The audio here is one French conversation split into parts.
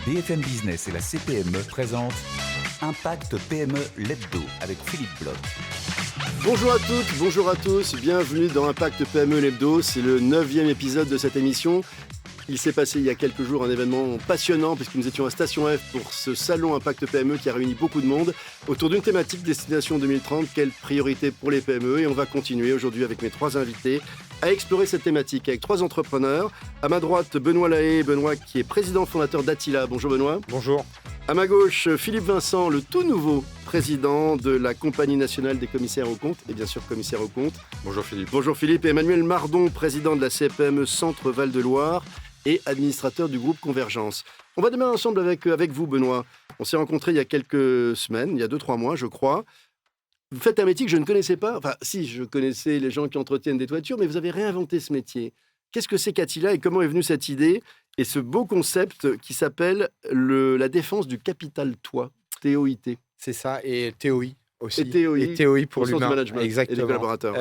BFM Business et la CPME présentent Impact PME l'Hebdo avec Philippe Bloch. Bonjour à toutes, bonjour à tous, bienvenue dans Impact PME l'Hebdo, c'est le 9e épisode de cette émission. Il s'est passé il y a quelques jours un événement passionnant puisque nous étions à Station F pour ce salon Impact PME qui a réuni beaucoup de monde autour d'une thématique Destination 2030, quelle priorité pour les PME, et on va continuer aujourd'hui avec mes trois invités à explorer cette thématique avec trois entrepreneurs. À ma droite, Benoît Lahaye, Benoît qui est président fondateur d'Attila. Bonjour Benoît. Bonjour. À ma gauche, Philippe Vincent, le tout nouveau président de la Compagnie nationale des commissaires aux comptes, et bien sûr commissaire aux comptes. Bonjour Philippe. Bonjour Philippe. Et Emmanuel Mardon, président de la CPME Centre Val-de-Loire et administrateur du groupe Convergence. On va démarrer ensemble avec vous, Benoît. On s'est rencontrés il y a quelques semaines, il y a 2-3 mois, je crois. Vous faites un métier que je ne connaissais pas. Enfin, si, je connaissais les gens qui entretiennent des toitures, mais vous avez réinventé ce métier. Qu'est-ce que c'est qu'Attila et comment est venue cette idée et ce beau concept qui s'appelle la défense du capital toit, TOIT. C'est ça, et TOI aussi. Et TOI pour au sens du l'humain. management Exactement. et des collaborateurs.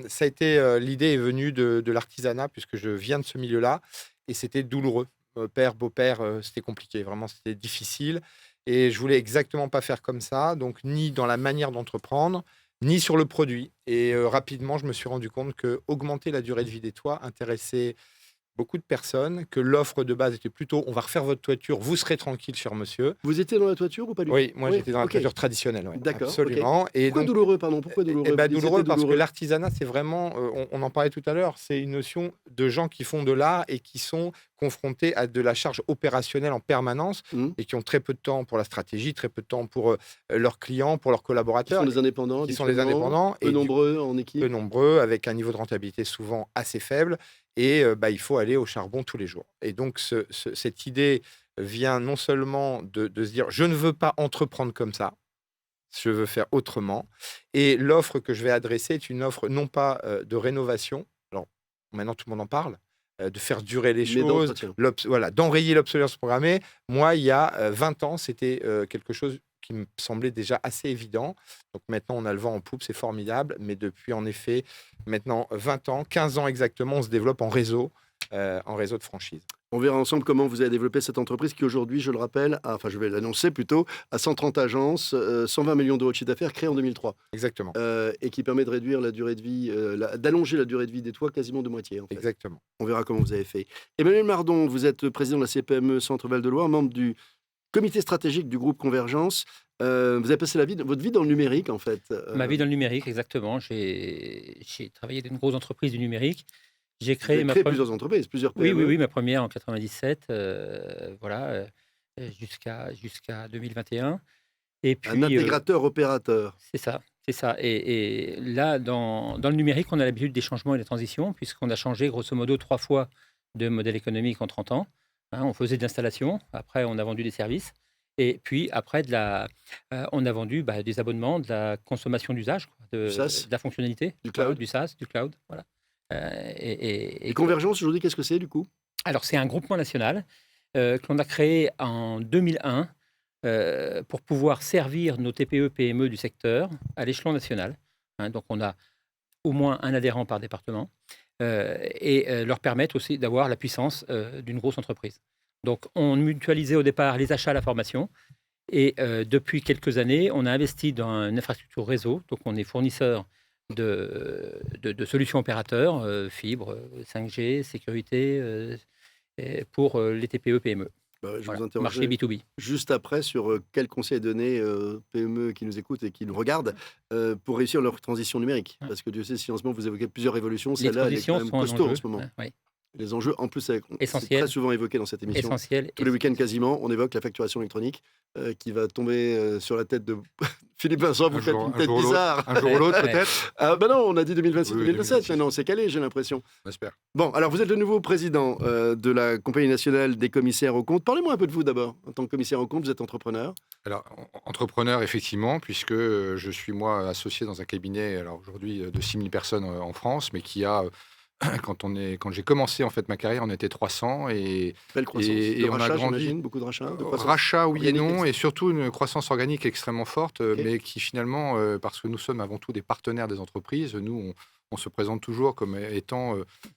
Ça a été, l'idée est venue de l'artisanat, puisque je viens de ce milieu-là, et c'était douloureux. Père, beau-père, c'était compliqué, vraiment, c'était difficile. Et je voulais exactement pas faire comme ça, donc ni dans la manière d'entreprendre, ni sur le produit. Et rapidement, je me suis rendu compte que augmenter la durée de vie des toits intéressait beaucoup de personnes, que l'offre de base était plutôt on va refaire votre toiture, vous serez tranquille, cher monsieur. Vous étiez dans la toiture ou pas du tout? Oui, moi j'étais dans la ok. toiture traditionnelle. Ouais, D'accord. absolument. Ok. Et Pourquoi donc, douloureux, pardon? Pourquoi douloureux? douloureux parce que l'artisanat, c'est vraiment, on en parlait tout à l'heure, c'est une notion de gens qui font de l'art et qui sont confrontés à de la charge opérationnelle en permanence et qui ont très peu de temps pour la stratégie, très peu de temps pour leurs clients, pour leurs collaborateurs. Qui sont des indépendants. Qui sont des indépendants. Peu nombreux en équipe. Peu nombreux, avec un niveau de rentabilité souvent assez faible. Et il faut aller au charbon tous les jours. Et donc, cette idée vient non seulement de se dire « je ne veux pas entreprendre comme ça, je veux faire autrement ». Et l'offre que je vais adresser est une offre non pas de rénovation, alors maintenant tout le monde en parle, de faire durer les choses, d'enrayer l'obsolescence programmée. Moi, il y a 20 ans, c'était quelque chose qui me semblait déjà assez évident. Donc maintenant, on a le vent en poupe, c'est formidable. Mais depuis, en effet, maintenant 20 ans, 15 ans exactement, on se développe en réseau de franchise. On verra ensemble comment vous avez développé cette entreprise qui aujourd'hui, je le rappelle, je vais l'annoncer plutôt, à 130 agences, 120 millions d'euros de chiffre d'affaires, créée en 2003. Exactement. Et qui permet de réduire la durée de vie, d'allonger la durée de vie des toits quasiment de moitié. En fait. Exactement. On verra comment vous avez fait. Emmanuel Mardon, vous êtes président de la CPME Centre Val-de-Loire, membre du comité stratégique du groupe Convergence. Vous avez passé votre vie dans le numérique, en fait. Ma vie dans le numérique, exactement. J'ai travaillé dans une grosse entreprise du numérique. J'ai créé plusieurs entreprises, plusieurs PME. Oui, ma première en 97, jusqu'à 2021. Et puis, un intégrateur-opérateur. C'est ça. Et là, dans le numérique, on a l'habitude des changements et des transitions, puisqu'on a changé grosso modo 3 fois de modèle économique en 30 ans. On faisait de l'installation, après on a vendu des services, et puis après on a vendu des abonnements, de la consommation d'usage, de la fonctionnalité, du cloud, du SaaS, du cloud. Voilà. Et Convergence, aujourd'hui, qu'est-ce que c'est du coup? Alors c'est un groupement national que l'on a créé en 2001 pour pouvoir servir nos TPE-PME du secteur à l'échelon national. Donc on a au moins un adhérent par département. Et leur permettre aussi d'avoir la puissance d'une grosse entreprise. Donc, on mutualisait au départ les achats, la formation. Et depuis quelques années, on a investi dans une infrastructure réseau. Donc, on est fournisseur de solutions opérateurs, fibre, 5G, sécurité, pour les TPE-PME. Je vous interroge marché B2B. Juste après sur quels conseils donner PME qui nous écoutent et qui nous regardent pour réussir leur transition numérique. Parce que Dieu sait si en ce moment vous évoquez plusieurs révolutions, celle-là elle est quand même costaud en ce moment. Oui. Les enjeux, en plus, c'est très souvent évoqué dans cette émission. Tous les week-ends quasiment, on évoque la facturation électronique qui va tomber sur la tête de Philippe Vincent. Vous faites une tête bizarre. Un jour ou l'autre, peut-être. Non, on a dit 2026-2027. Maintenant, c'est calé, j'ai l'impression. J'espère. Bon, alors vous êtes le nouveau président de la Compagnie nationale des commissaires aux comptes. Parlez-moi un peu de vous d'abord. En tant que commissaire aux comptes, vous êtes entrepreneur. Alors, entrepreneur, effectivement, puisque je suis, moi, associé dans un cabinet, alors aujourd'hui, de 6000 personnes en France, mais qui a... Quand j'ai commencé en fait ma carrière, on était 300 et belle croissance. Et on a grandi. Beaucoup de rachats. Rachats, oui et non, et surtout une croissance organique extrêmement forte, mais qui finalement, parce que nous sommes avant tout des partenaires des entreprises, nous on se présente toujours comme étant,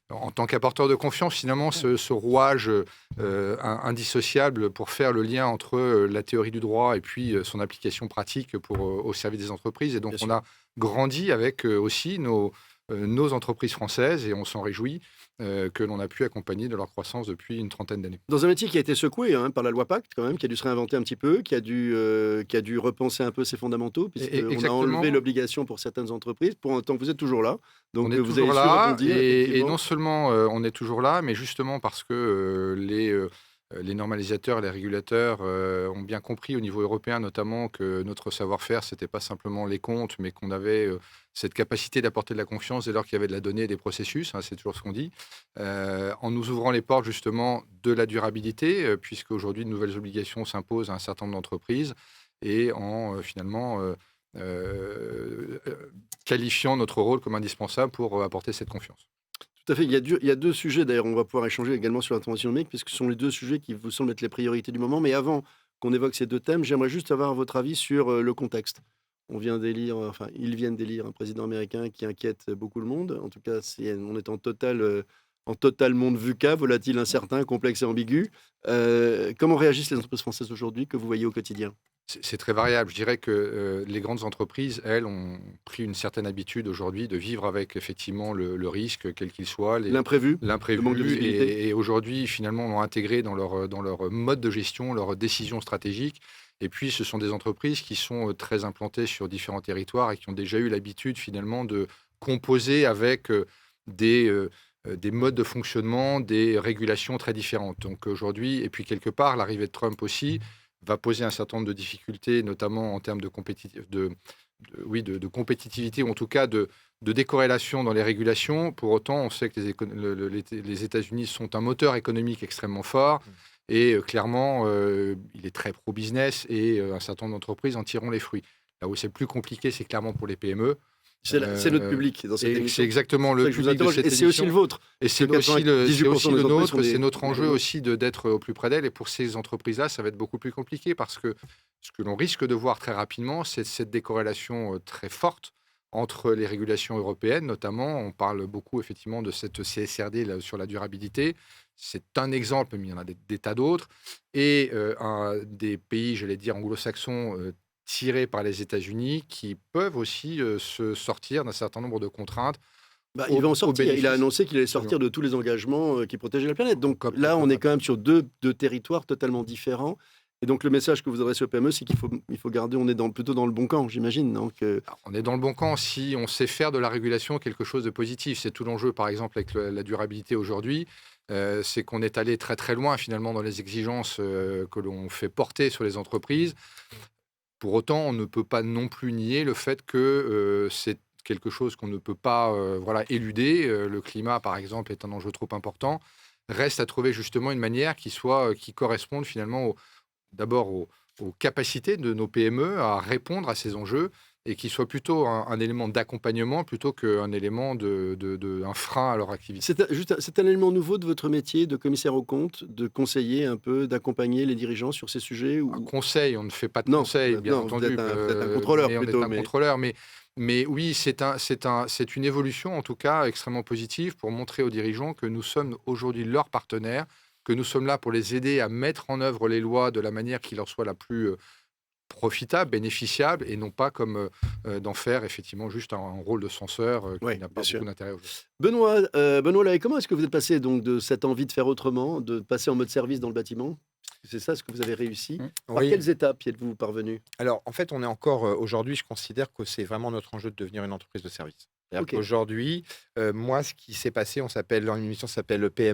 en tant qu'apporteur de confiance, finalement, ce rouage indissociable pour faire le lien entre la théorie du droit et puis son application pratique au service des entreprises. Et donc, on a grandi avec aussi nos entreprises françaises et on s'en réjouit que l'on a pu accompagner de leur croissance depuis une trentaine d'années. Dans un métier qui a été secoué par la loi Pacte, quand même, qui a dû se réinventer un petit peu, qui a dû repenser un peu ses fondamentaux, puisqu'on a enlevé l'obligation pour certaines entreprises. Pour autant, vous êtes toujours là. Donc, on est vous toujours avez su là, rebondir, et non seulement on est toujours là, mais justement parce que les normalisateurs et les régulateurs ont bien compris au niveau européen notamment que notre savoir-faire, ce n'était pas simplement les comptes, mais qu'on avait cette capacité d'apporter de la confiance dès lors qu'il y avait de la donnée et des processus, c'est toujours ce qu'on dit, en nous ouvrant les portes justement de la durabilité, puisque aujourd'hui de nouvelles obligations s'imposent à un certain nombre d'entreprises, et en finalement qualifiant notre rôle comme indispensable pour apporter cette confiance. Tout à fait. Il y a deux sujets, d'ailleurs, on va pouvoir échanger également sur l'intervention numérique, puisque ce sont les deux sujets qui vous semblent être les priorités du moment. Mais avant qu'on évoque ces deux thèmes, j'aimerais juste avoir votre avis sur le contexte. Ils viennent d'élire un président américain qui inquiète beaucoup le monde. En tout cas, on est en total monde VUCA, volatile, incertain, complexe et ambigu. Comment réagissent les entreprises françaises aujourd'hui que vous voyez au quotidien ? C'est très variable. Je dirais que les grandes entreprises, elles, ont pris une certaine habitude aujourd'hui de vivre avec effectivement le risque, quel qu'il soit. L'imprévu, le manque de visibilité. Et aujourd'hui, finalement, l'ont intégré dans leur mode de gestion, leurs décisions stratégiques. Et puis, ce sont des entreprises qui sont très implantées sur différents territoires et qui ont déjà eu l'habitude, finalement, de composer avec des modes de fonctionnement, des régulations très différentes. Donc aujourd'hui, et puis quelque part, l'arrivée de Trump aussi va poser un certain nombre de difficultés, notamment en termes de compétitivité, ou en tout cas de décorrélation dans les régulations. Pour autant, on sait que les États-Unis sont un moteur économique extrêmement fort, et clairement, il est très pro-business, et un certain nombre d'entreprises en tireront les fruits. Là où c'est plus compliqué, c'est clairement pour les PME. C'est notre public dans cette émission. C'est exactement le public de cette émission. Et c'est aussi le vôtre. Et c'est aussi le nôtre, c'est notre enjeu aussi d'être au plus près d'elles. Et pour ces entreprises-là, ça va être beaucoup plus compliqué, parce que ce que l'on risque de voir très rapidement, c'est cette décorrélation très forte entre les régulations européennes, notamment. On parle beaucoup effectivement de cette CSRD là, sur la durabilité. C'est un exemple, mais il y en a des tas d'autres. Et des pays, j'allais dire, anglo-saxons, tirés par les États-Unis, qui peuvent aussi se sortir d'un certain nombre de contraintes. Il va en sortir. Il a annoncé qu'il allait sortir de tous les engagements qui protégeaient la planète. Donc là, on est quand même sur deux territoires totalement différents. Et donc le message que vous adressez au PME, c'est qu'il faut garder, on est plutôt dans le bon camp, j'imagine. On est dans le bon camp si on sait faire de la régulation quelque chose de positif. C'est tout l'enjeu, par exemple, avec la durabilité aujourd'hui. C'est qu'on est allé très très loin finalement dans les exigences que l'on fait porter sur les entreprises. Pour autant, on ne peut pas non plus nier le fait que c'est quelque chose qu'on ne peut pas éluder. Le climat, par exemple, est un enjeu trop important. Reste à trouver justement une manière qui corresponde finalement d'abord aux capacités de nos PME à répondre à ces enjeux, et qui soit plutôt un élément d'accompagnement plutôt qu'un élément un frein à leur activité. C'est un élément nouveau de votre métier de commissaire aux comptes, de conseiller un peu, d'accompagner les dirigeants sur ces sujets ou... Un conseil, on ne fait pas de conseil, bien entendu. Vous êtes un contrôleur plutôt. On est un contrôleur, mais oui, c'est une évolution en tout cas extrêmement positive pour montrer aux dirigeants que nous sommes aujourd'hui leurs partenaires, que nous sommes là pour les aider à mettre en œuvre les lois de la manière qui leur soit la plus profitable, bénéficiable, et non pas comme d'en faire effectivement juste un rôle de censeur qui n'a pas beaucoup d'intérêt aujourd'hui. Benoît Lahaye, comment est-ce que vous êtes passé donc de cette envie de faire autrement, de passer en mode service dans le bâtiment ? C'est ça ce que vous avez réussi. Par quelles étapes y êtes-vous parvenu ? Alors, en fait, on est encore aujourd'hui, je considère que c'est vraiment notre enjeu de devenir une entreprise de service. Aujourd'hui, moi, ce qui s'est passé, une émission s'appelle ça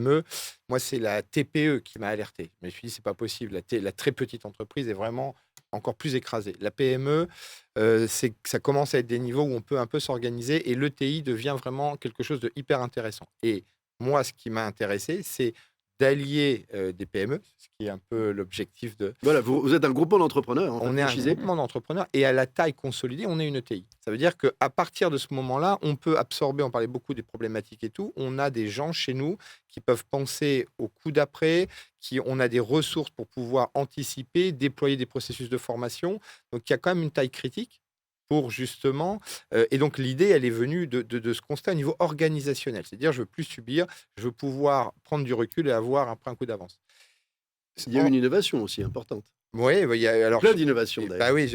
moi, c'est la TPE qui m'a alerté. Mais je me suis dit, c'est pas possible. La très petite entreprise est vraiment encore plus écrasée. La PME, ça commence à être des niveaux où on peut un peu s'organiser, et l'ETI devient vraiment quelque chose de hyper intéressant. Et moi, ce qui m'a intéressé, c'est d'allier des PME, ce qui est un peu l'objectif de... Voilà, vous êtes un groupement d'entrepreneurs. On est un groupement d'entrepreneurs, et à la taille consolidée, on est une ETI. Ça veut dire qu'à partir de ce moment-là, on peut absorber, on parlait beaucoup des problématiques et tout, on a des gens chez nous qui peuvent penser au coup d'après, on a des ressources pour pouvoir anticiper, déployer des processus de formation. Donc il y a quand même une taille critique. pour justement... et donc, l'idée, elle est venue de ce constat au niveau organisationnel. C'est-à-dire, je veux plus subir, je veux pouvoir prendre du recul et avoir un coup d'avance. Il y a eu une innovation aussi importante. Oui, il y a alors... Plein d'innovations, d'ailleurs. Bah oui,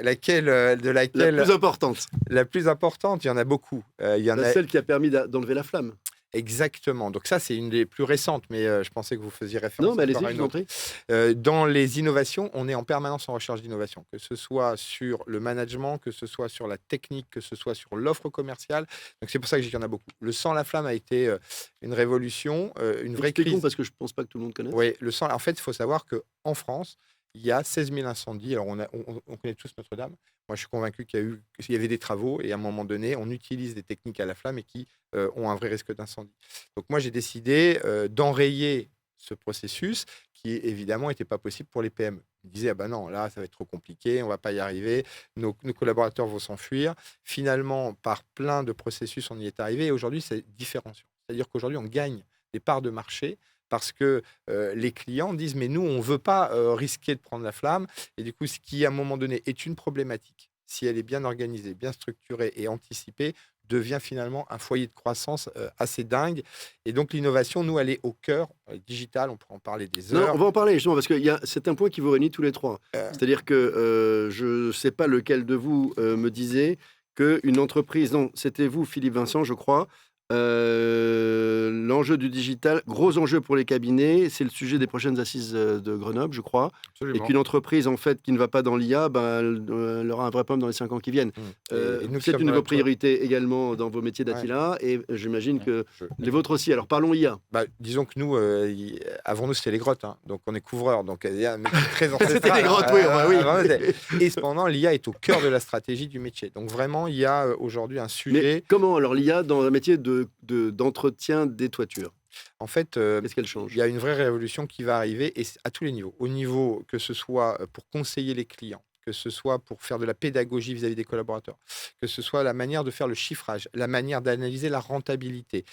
laquelle, de La laquelle... plus importante. La plus importante, il y en a beaucoup. Il y en a... Celle qui a permis d'enlever la flamme. Exactement. Donc ça, c'est une des plus récentes, mais je pensais que vous faisiez référence Non, mais encore allez-y, à je une vous en autre. prie. Dans les innovations, on est en permanence en recherche d'innovation, que ce soit sur le management, que ce soit sur la technique, que ce soit sur l'offre commerciale. Donc c'est pour ça que j'y en a beaucoup. Le sang la flamme a été une révolution, une vraie Expliquons, crise. parce que je ne pense pas que tout le monde connaisse. Oui, le sang. En fait, il faut savoir qu'en France, il y a 16 000 incendies. Alors, on connaît tous Notre-Dame. Moi, je suis convaincu qu'il y avait des travaux et à un moment donné, on utilise des techniques à la flamme et qui ont un vrai risque d'incendie. Donc, moi, j'ai décidé d'enrayer ce processus qui, évidemment, n'était pas possible pour les PME. Ils disaient, ah ben non, là, ça va être trop compliqué, on ne va pas y arriver, nos collaborateurs vont s'enfuir. Finalement, par plein de processus, on y est arrivé et aujourd'hui, c'est différenciant. C'est-à-dire qu'aujourd'hui, on gagne des parts de marché parce que les clients disent mais nous on ne veut pas risquer de prendre la flamme et du coup ce qui à un moment donné est une problématique, si elle est bien organisée, bien structurée et anticipée, devient finalement un foyer de croissance assez dingue. Et donc l'innovation, nous, elle est au cœur digital, on pourrait en parler des Non, heures. on va en parler justement, parce que c'est un point qui vous réunit tous les trois. C'est-à-dire que je ne sais pas lequel de vous me disait qu'une entreprise, non, c'était vous, Philippe Vincent, je crois, l'enjeu du digital, gros enjeu pour les cabinets, c'est le sujet des prochaines assises de Grenoble, je crois. Absolument. Et qu'une entreprise en fait qui ne va pas dans l'IA, elle aura un vrai problème dans les 5 ans qui viennent. Et nous C'est sommes une de dans vos priorités également dans vos métiers d'Attila, et j'imagine que les vôtres aussi. Alors parlons IA. Bah, disons que nous, avant nous, c'était les grottes, hein. Donc on est couvreurs, donc il y a un métier très ancestral. C'était les grottes, oui, oui. Et cependant, l'IA est au cœur de la stratégie du métier. Donc vraiment, il y a aujourd'hui un sujet. Mais comment alors l'IA dans un métier d'entretien des toitures? En fait, qu'est-ce qu'elle change? Il y a une vraie révolution qui va arriver et à tous les niveaux. Au niveau que ce soit pour conseiller les clients, que ce soit pour faire de la pédagogie vis-à-vis des collaborateurs, que ce soit la manière de faire le chiffrage, la manière d'analyser la rentabilité.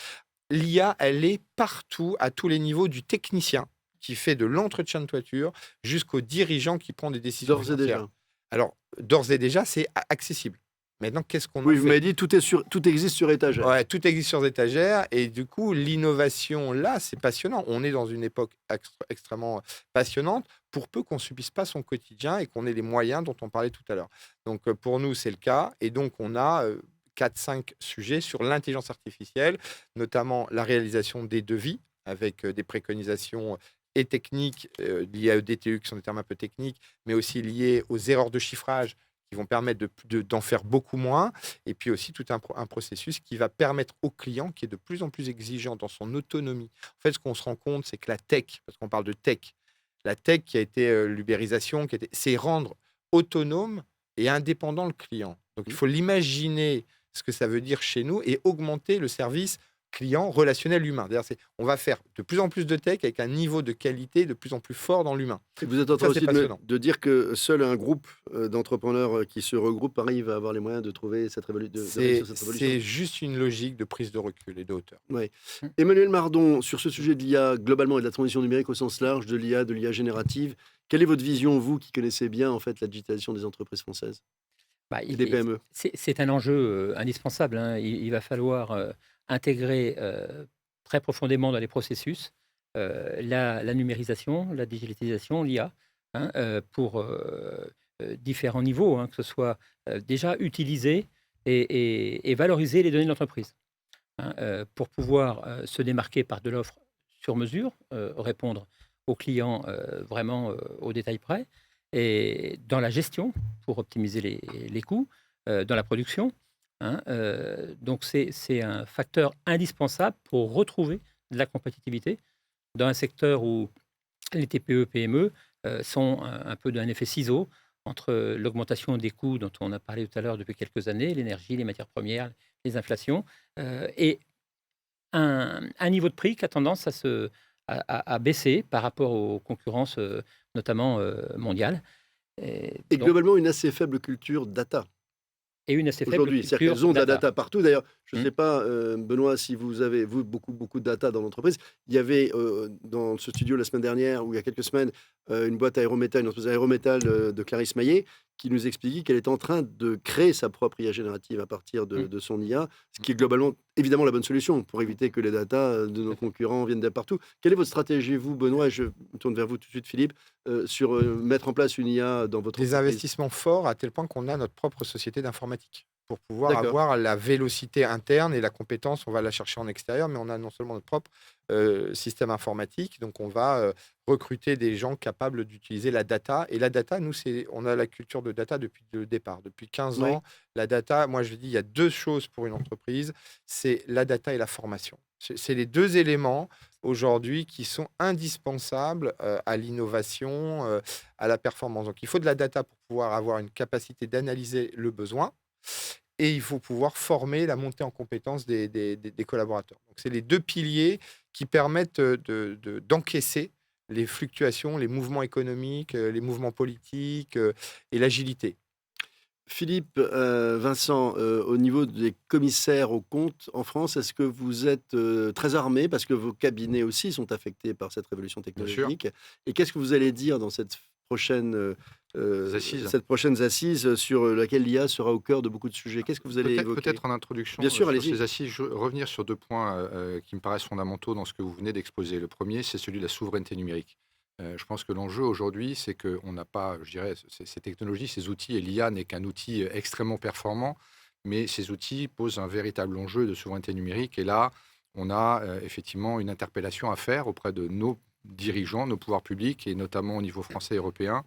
L'IA, elle est partout, à tous les niveaux, du technicien qui fait de l'entretien de toiture jusqu'au dirigeant qui prend des décisions D'ores et financières. déjà. Alors, d'ores et déjà, c'est accessible. Maintenant, qu'est-ce qu'on en Oui, fait? vous m'avez dit tout existe sur étagère. Ouais, tout existe sur étagères et du coup, l'innovation, là, c'est passionnant. On est dans une époque extrêmement passionnante pour peu qu'on ne subisse pas son quotidien et qu'on ait les moyens dont on parlait tout à l'heure. Donc, pour nous, c'est le cas. Et donc, on a 4-5 sujets sur l'intelligence artificielle, notamment la réalisation des devis avec des préconisations et techniques liées à DTU, qui sont des termes un peu techniques, mais aussi liées aux erreurs de chiffrage qui vont permettre d'en faire beaucoup moins, et puis aussi tout un processus qui va permettre au client, qui est de plus en plus exigeant dans son autonomie. En fait, ce qu'on se rend compte, c'est que la tech, parce qu'on parle de tech, la tech qui a été l'ubérisation, c'est rendre autonome et indépendant le client. Donc, il faut l'imaginer ce que ça veut dire chez nous et augmenter le service client relationnel humain. D'ailleurs, on va faire de plus en plus de tech avec un niveau de qualité de plus en plus fort dans l'humain. Et vous êtes en train aussi de dire que seul un groupe d'entrepreneurs qui se regroupent arrive à avoir les moyens de trouver cette révolution. C'est juste une logique de prise de recul et de hauteur. Oui. Emmanuel Mardon, sur ce sujet de l'IA globalement et de la transition numérique au sens large, de l'IA générative, quelle est votre vision, vous qui connaissez bien en fait la digitalisation des entreprises françaises et des PME? C'est un enjeu indispensable, hein. Il va falloir intégrer très profondément dans les processus la numérisation, la digitalisation, l'IA, hein, pour différents niveaux, hein, que ce soit déjà utiliser et valoriser les données de l'entreprise, hein, pour pouvoir se démarquer par de l'offre sur mesure, répondre aux clients vraiment au détail près, et dans la gestion pour optimiser les coûts, dans la production. Hein, donc c'est un facteur indispensable pour retrouver de la compétitivité dans un secteur où les TPE-PME sont un peu d'un effet ciseau entre l'augmentation des coûts dont on a parlé tout à l'heure depuis quelques années, l'énergie, les matières premières, les inflations, et un niveau de prix qui a tendance à baisser par rapport aux concurrences notamment mondiales. Et globalement une assez faible culture data. Et une assez faible aujourd'hui, c'est-à-dire qu'elles ont de la data partout. D'ailleurs, je ne sais pas, Benoît, si vous avez beaucoup de data dans l'entreprise. Il y avait dans ce studio la semaine dernière ou il y a quelques semaines une boîte aérométal, une entreprise aérométal de Clarisse Maillet, qui nous expliquait qu'elle est en train de créer sa propre IA générative à partir de son IA, ce qui est globalement, évidemment, la bonne solution pour éviter que les datas de nos concurrents viennent de partout. Quelle est votre stratégie, vous, Benoît, et je me tourne vers vous tout de suite, Philippe, sur mettre en place une IA dans votre Des entreprise? investissements forts à tel point qu'on a notre propre société d'informatique pour pouvoir D'accord. avoir la vélocité interne et la compétence. On va la chercher en extérieur, mais on a non seulement notre propre système informatique, donc on va recruter des gens capables d'utiliser la data. Et la data, nous, on a la culture de data depuis le départ. Depuis 15 Oui. ans, la data, moi je dis, il y a deux choses pour une entreprise, c'est la data et la formation. C'est les deux éléments aujourd'hui qui sont indispensables à l'innovation, à la performance. Donc il faut de la data pour pouvoir avoir une capacité d'analyser le besoin. Et il faut pouvoir former la montée en compétences des collaborateurs. Donc, c'est les deux piliers qui permettent d'encaisser les fluctuations, les mouvements économiques, les mouvements politiques et l'agilité. Philippe, Vincent, au niveau des commissaires aux comptes en France, est-ce que vous êtes très armés parce que vos cabinets aussi sont affectés par cette révolution Bien sûr. technologique? Et qu'est-ce que vous allez dire dans cette prochaine assise sur laquelle l'IA sera au cœur de beaucoup de sujets? Qu'est-ce que vous allez évoquer? Peut-être en introduction Bien sûr, sur allez-y. ces assises, revenir sur 2 points qui me paraissent fondamentaux dans ce que vous venez d'exposer. Le premier, c'est celui de la souveraineté numérique. Je pense que l'enjeu aujourd'hui, c'est qu'on n'a pas, je dirais, ces technologies, ces outils, et l'IA n'est qu'un outil extrêmement performant, mais ces outils posent un véritable enjeu de souveraineté numérique. Et là, on a effectivement une interpellation à faire auprès de nos dirigeants, nos pouvoirs publics, et notamment au niveau français et européen,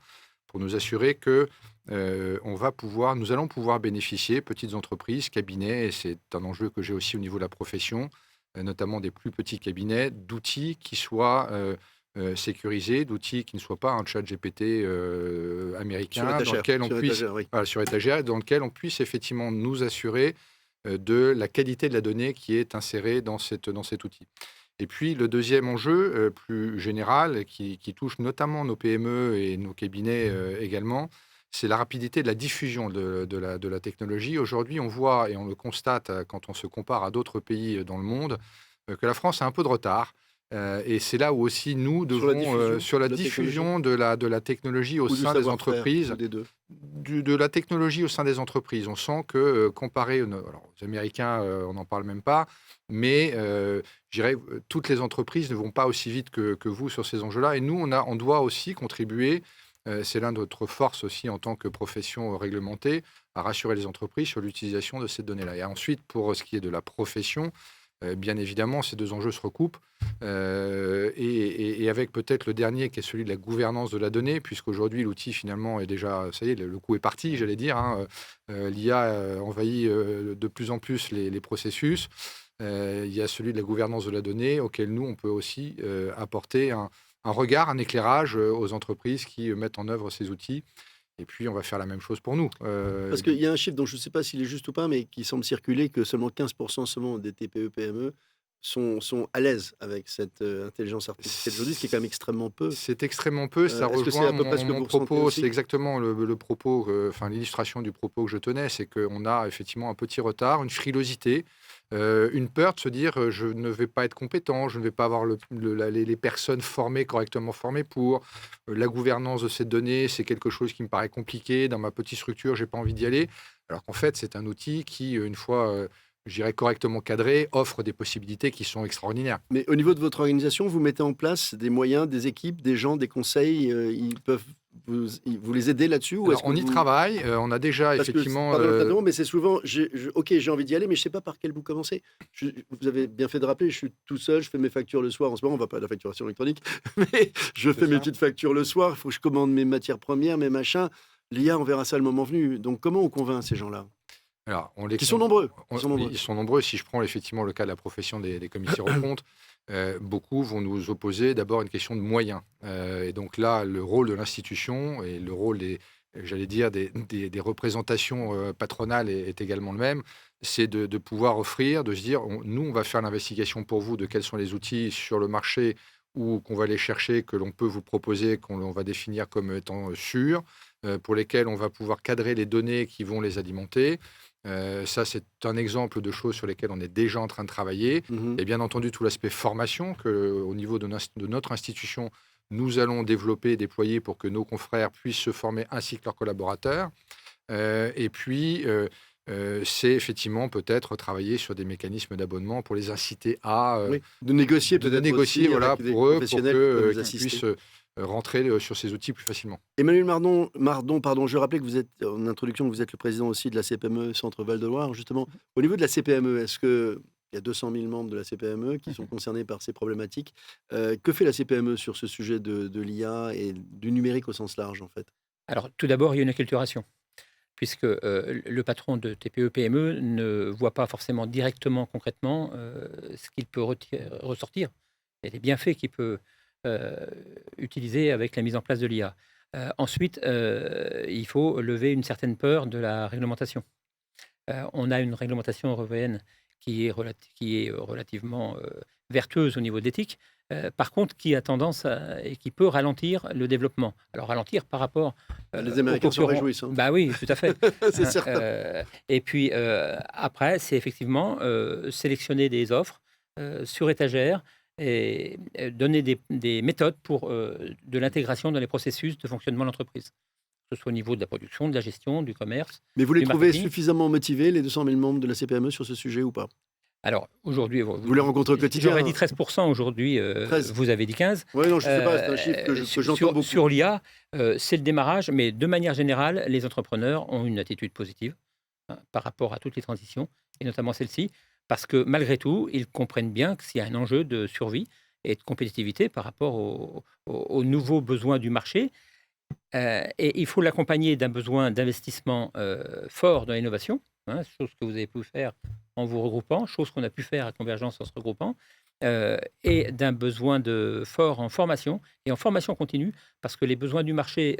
pour nous assurer que nous allons pouvoir bénéficier, petites entreprises, cabinets, et c'est un enjeu que j'ai aussi au niveau de la profession, notamment des plus petits cabinets, d'outils qui soient sécurisés, d'outils qui ne soient pas un chat GPT américain, dans lequel on puisse, oui. voilà, sur étagère, dans lequel on puisse effectivement nous assurer de la qualité de la donnée qui est insérée dans cet outil. Et puis, le deuxième enjeu, plus général, qui touche notamment nos PME et nos cabinets également, c'est la rapidité de la diffusion de la technologie. Aujourd'hui, on voit, et on le constate quand on se compare à d'autres pays dans le monde, que la France a un peu de retard. Et c'est là où aussi nous devons, sur la diffusion de la technologie au sein des entreprises, de la technologie au sein des entreprises. On sent que, comparé aux Américains, on n'en parle même pas, mais je dirais, toutes les entreprises ne vont pas aussi vite que vous sur ces enjeux-là. Et nous, on doit aussi contribuer, c'est l'un de notre force aussi en tant que profession réglementée, à rassurer les entreprises sur l'utilisation de ces données-là. Et ensuite, pour ce qui est de la profession, bien évidemment, ces deux enjeux se recoupent. Et avec peut-être le dernier qui est celui de la gouvernance de la donnée, puisqu'aujourd'hui, l'outil finalement est déjà, ça y est, le coup est parti, j'allais dire. L'IA envahit de plus en plus les processus. Il y a celui de la gouvernance de la donnée, auquel nous, on peut aussi apporter un regard, un éclairage aux entreprises qui mettent en œuvre ces outils. Et puis, on va faire la même chose pour nous. Parce qu'il y a un chiffre dont je ne sais pas s'il est juste ou pas, mais qui semble circuler, que seulement 15% seulement des TPE-PME sont à l'aise avec cette intelligence artificielle aujourd'hui, ce qui est quand même extrêmement peu. C'est extrêmement peu, ça rejoint mon propos, c'est exactement le propos, l'illustration du propos que je tenais, c'est qu'on a effectivement un petit retard, une frilosité, une peur de se dire je ne vais pas être compétent, je ne vais pas avoir les personnes correctement formées pour la gouvernance de ces données, c'est quelque chose qui me paraît compliqué, dans ma petite structure, je n'ai pas envie d'y aller, alors qu'en fait c'est un outil qui, une fois je dirais correctement cadré, offre des possibilités qui sont extraordinaires. Mais au niveau de votre organisation, vous mettez en place des moyens, des équipes, des gens, des conseils, ils peuvent vous les aider là-dessus ou on y travaille, on a déjà effectivement... pardon, mais c'est souvent, ok, j'ai envie d'y aller, mais je ne sais pas par quel bout commencer. Vous avez bien fait de rappeler, je suis tout seul, je fais mes factures le soir. En ce moment, on ne va pas à la facturation électronique, mais je fais mes petites factures le soir, il faut que je commande mes matières premières, mes machins. L'IA, on verra ça le moment venu. Donc comment on convainc ces gens-là? Alors, Ils sont nombreux. Ils sont nombreux. Si je prends effectivement le cas de la profession des commissaires aux comptes, beaucoup vont nous opposer d'abord une question de moyens. Et donc là, le rôle de l'institution et le rôle des représentations patronales est également le même. C'est de pouvoir offrir, de se dire, nous, on va faire l'investigation pour vous de quels sont les outils sur le marché ou qu'on va aller chercher, que l'on peut vous proposer, qu'on va définir comme étant sûrs, pour lesquels on va pouvoir cadrer les données qui vont les alimenter. Ça, c'est un exemple de choses sur lesquelles on est déjà en train de travailler. Et bien entendu, tout l'aspect formation, qu'au niveau de notre institution, nous allons développer et déployer pour que nos confrères puissent se former ainsi que leurs collaborateurs. Et puis, c'est effectivement peut-être travailler sur des mécanismes d'abonnement pour les inciter à Oui, de négocier de peut-être négocier aussi voilà, avec des pour eux, pour professionnels qui peuvent les qu'ils assister. puissent rentrer sur ces outils plus facilement. Emmanuel Mardon, pardon, je rappelais que vous êtes, en introduction, que vous êtes le président aussi de la CPME Centre Val de Loire. Justement, au niveau de la CPME, est-ce que il y a 200 000 membres de la CPME qui sont concernés par ces problématiques? Que fait la CPME sur ce sujet de l'IA et du numérique au sens large, en fait? Alors, tout d'abord, il y a une acculturation, puisque le patron de TPE-PME ne voit pas forcément directement, concrètement, ce qu'il peut ressortir et les bienfaits qu'il peut utiliser avec la mise en place de l'IA. Ensuite, il faut lever une certaine peur de la réglementation. On a une réglementation européenne qui est relativement vertueuse au niveau d'éthique, par contre, qui a tendance et qui peut ralentir le développement. Alors, ralentir par rapport Les aux Américains s'en concurrents. réjouissent. Hein. Bah oui, tout à fait. C'est certain. Et puis, après, c'est effectivement sélectionner des offres sur étagère et donner des méthodes pour de l'intégration dans les processus de fonctionnement de l'entreprise, que ce soit au niveau de la production, de la gestion, du commerce. Mais vous les du trouvez marketing. suffisamment motivés, les 200 000 membres de la CPME, sur ce sujet ou pas? Alors, aujourd'hui, Vous les rencontrez au quotidien? j'aurais dit 13%, aujourd'hui, 13. vous avez dit 15%. Oui, non, je ne sais pas, c'est un chiffre que j'entends beaucoup. Sur l'IA, c'est le démarrage, mais de manière générale, les entrepreneurs ont une attitude positive par rapport à toutes les transitions, et notamment celle-ci, parce que malgré tout, ils comprennent bien qu'il y a un enjeu de survie et de compétitivité par rapport aux nouveaux besoins du marché. Et il faut l'accompagner d'un besoin d'investissement fort dans l'innovation, chose que vous avez pu faire en vous regroupant, chose qu'on a pu faire à Convergence en se regroupant, et d'un besoin fort en formation et en formation continue, parce que les besoins du marché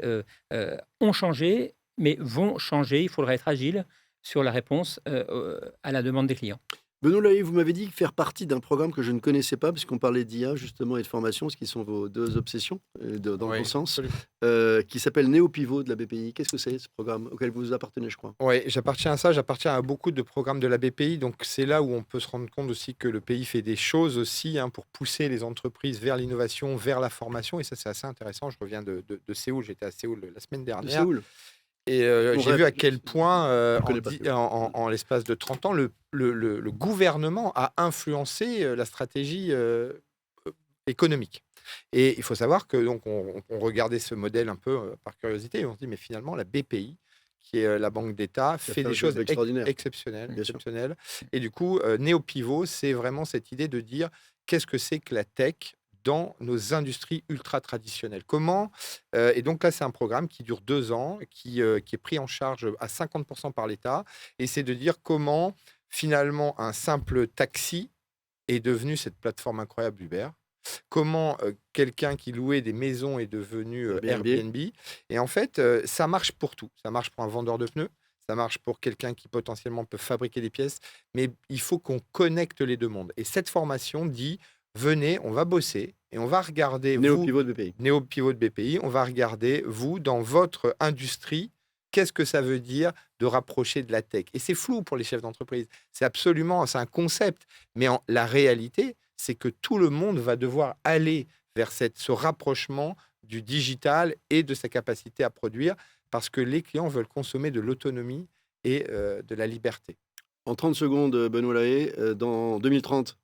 ont changé, mais vont changer. Il faudra être agile sur la réponse à la demande des clients. Benoît Lahaye, vous m'avez dit faire partie d'un programme que je ne connaissais pas, puisqu'on parlait d'IA justement et de formation, ce qui sont vos deux obsessions, dans Oui, le bon sens, absolument. qui s'appelle Néo-Pivot de la BPI. Qu'est-ce que c'est ce programme auquel vous appartenez, je crois? Oui, j'appartiens à ça, j'appartiens à beaucoup de programmes de la BPI, donc c'est là où on peut se rendre compte aussi que le pays fait des choses aussi pour pousser les entreprises vers l'innovation, vers la formation, et ça c'est assez intéressant. Je reviens de Séoul, j'étais à Séoul la semaine De dernière, Séoul. et Mon j'ai rêve. vu à quel point, Je connais pas Séoul. en l'espace de 30 ans, le gouvernement a influencé la stratégie économique. Et il faut savoir que donc on regardait ce modèle un peu par curiosité et on se dit mais finalement la BPI, qui est la banque d'État, Ça fait fait un des job choses extraordinaire. exceptionnelles, Bien sûr. exceptionnelles. Et du coup, Néo-Pivot, c'est vraiment cette idée de dire qu'est-ce que c'est que la tech dans nos industries ultra traditionnelles. Comment et donc là, c'est un programme qui dure 2 ans, qui est pris en charge à 50% par l'État. Et c'est de dire comment, finalement, un simple taxi est devenu cette plateforme incroyable Uber. Comment quelqu'un qui louait des maisons est devenu Airbnb. Airbnb. Et en fait, ça marche pour tout. Ça marche pour un vendeur de pneus. Ça marche pour quelqu'un qui potentiellement peut fabriquer des pièces. Mais il faut qu'on connecte les deux mondes. Et cette formation dit, venez, on va bosser et on va regarder vous, Néo-Pivot de BPI. Néo-Pivot de BPI, on va regarder vous, dans votre industrie, qu'est-ce que ça veut dire de rapprocher de la tech. Et c'est flou pour les chefs d'entreprise. C'est un concept. Mais la réalité, c'est que tout le monde va devoir aller vers ce rapprochement du digital et de sa capacité à produire, parce que les clients veulent consommer de l'autonomie et de la liberté. En 30 secondes, Benoît Lahaye, dans 2030,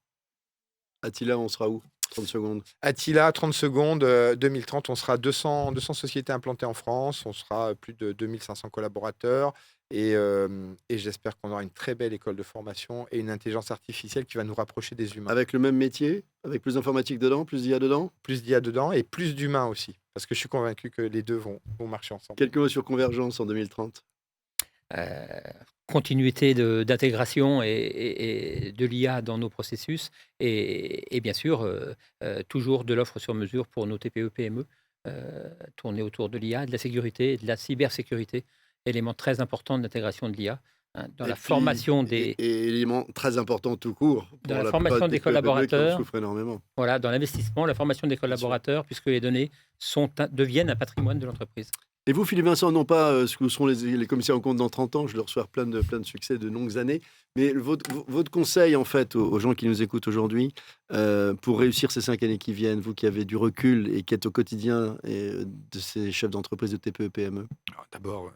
Attila, on sera où? 30 secondes. Attila, 30 secondes, 2030, on sera 200 sociétés implantées en France, on sera plus de 2500 collaborateurs et j'espère qu'on aura une très belle école de formation et une intelligence artificielle qui va nous rapprocher des humains. Avec le même métier, avec plus d'informatique dedans, plus d'IA dedans. Plus d'IA dedans et plus d'humains aussi, parce que je suis convaincu que les deux vont marcher ensemble. Quelques mots sur Convergence en 2030. Continuité d'intégration et de l'IA dans nos processus et bien sûr toujours de l'offre sur mesure pour nos TPE-PME tournée autour de l'IA, de la sécurité et de la cybersécurité, élément très important de l'intégration de l'IA dans Et la puis, formation des et élément très important tout court. Pour Dans la la formation plupart des TPE qui en collaborateurs. souffrent énormément. voilà, dans l'investissement, la formation des collaborateurs, puisque les données deviennent un patrimoine de l'entreprise. Et vous, Philippe Vincent, non pas ce que seront les commissaires aux comptes dans 30 ans, je leur souhaite plein de succès de longues années, mais votre conseil, en fait, aux gens qui nous écoutent aujourd'hui, pour réussir ces 5 années qui viennent, vous qui avez du recul et qui êtes au quotidien de ces chefs d'entreprise de TPE, PME. Alors, d'abord,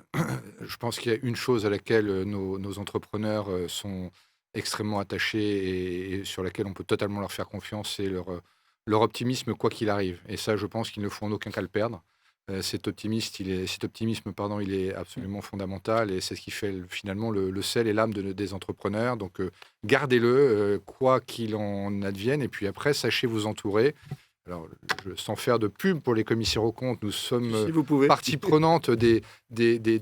je pense qu'il y a une chose à laquelle nos entrepreneurs sont extrêmement attachés et sur laquelle on peut totalement leur faire confiance, c'est leur optimisme quoi qu'il arrive. Et ça, je pense qu'il ne faut en aucun cas le perdre. Cet optimisme, il est absolument fondamental et c'est ce qui fait finalement le sel et l'âme des entrepreneurs. Donc, gardez-le, quoi qu'il en advienne. Et puis après, sachez vous entourer. Alors, sans faire de pub pour les commissaires aux comptes, nous sommes Si vous pouvez. partie prenante des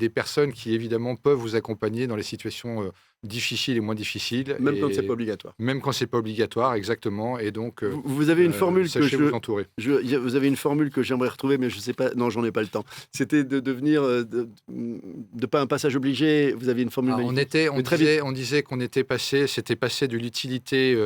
personnes qui, évidemment, peuvent vous accompagner dans les situations difficiles et moins difficiles. Même quand c'est pas obligatoire. Même quand c'est pas obligatoire, exactement. Et donc, Vous avez une formule que sachez vous entourer. vous avez une formule que j'aimerais retrouver, mais je sais pas. Non, j'en ai pas le temps. C'était de devenir de pas un passage obligé. Vous aviez une formule. Alors, magnifique. on disait qu'on était c'était passé de l'utilité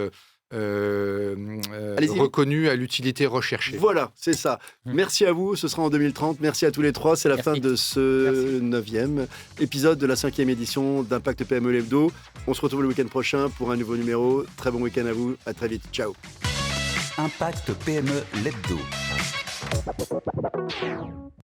Allez-y. reconnue à l'utilité recherchée. Voilà, c'est ça. Merci à vous. Ce sera en 2030. Merci à tous les trois. C'est la fin de ce 9e épisode de la 5e édition d'Impact PME l'Hebdo. On se retrouve le week-end prochain pour un nouveau numéro. Très bon week-end à vous. À très vite. Ciao. Impact PME l'Hebdo.